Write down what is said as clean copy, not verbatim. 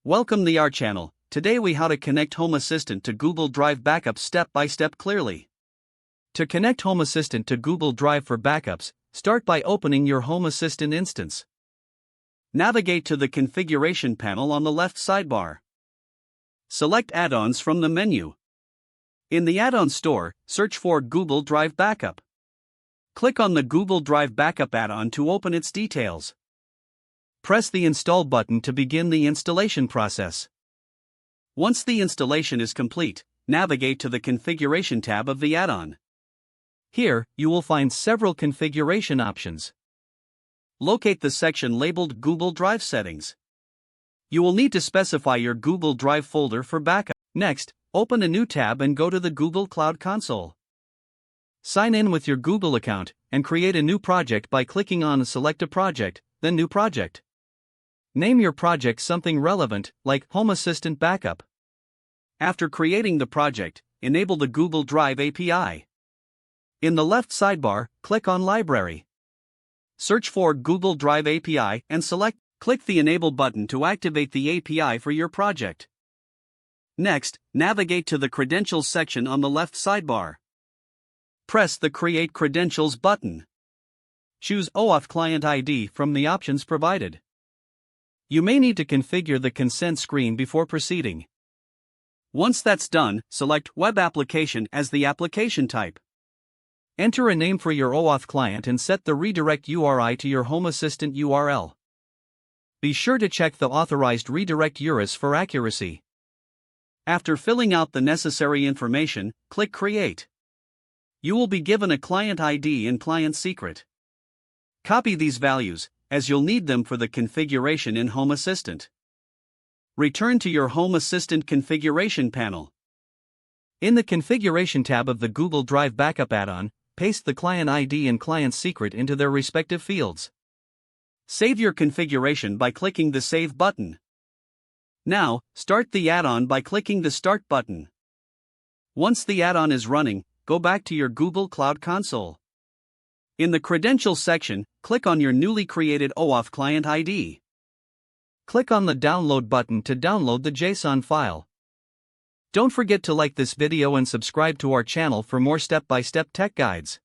Welcome to our channel. Today we how to connect Home Assistant to Google Drive backups step by step clearly. To connect Home Assistant to Google Drive for backups, start by opening your Home Assistant instance. Navigate to the configuration panel on the left sidebar. Select add-ons from the menu. In the add-on store, search for Google Drive Backup. Click on the Google Drive Backup add-on to open its details. Press the Install button to begin the installation process. Once the installation is complete, navigate to the Configuration tab of the add-on. Here, you will find several configuration options. Locate the section labeled Google Drive Settings. You will need to specify your Google Drive folder for backup. Next, open a new tab and go to the Google Cloud Console. Sign in with your Google account and create a new project by clicking on Select a Project, then New Project. Name your project something relevant, like Home Assistant Backup. After creating the project, enable the Google Drive API. In the left sidebar, click on Library. Search for Google Drive API and click the Enable button to activate the API for your project. Next, navigate to the Credentials section on the left sidebar. Press the Create Credentials button. Choose OAuth Client ID from the options provided. You may need to configure the consent screen before proceeding. Once that's done, select Web Application as the application type. Enter a name for your OAuth client and set the redirect URI to your Home Assistant URL. Be sure to check the authorized redirect URIs for accuracy. After filling out the necessary information, click Create. You will be given a client ID and client secret. Copy these values, as you'll need them for the configuration in Home Assistant. Return to your Home Assistant configuration panel. In the Configuration tab of the Google Drive Backup add-on, paste the client ID and client secret into their respective fields. Save your configuration by clicking the Save button. Now, start the add-on by clicking the Start button. Once the add-on is running, go back to your Google Cloud Console. In the Credentials section, click on your newly created OAuth Client ID. Click on the Download button to download the JSON file. Don't forget to like this video and subscribe to our channel for more step-by-step tech guides.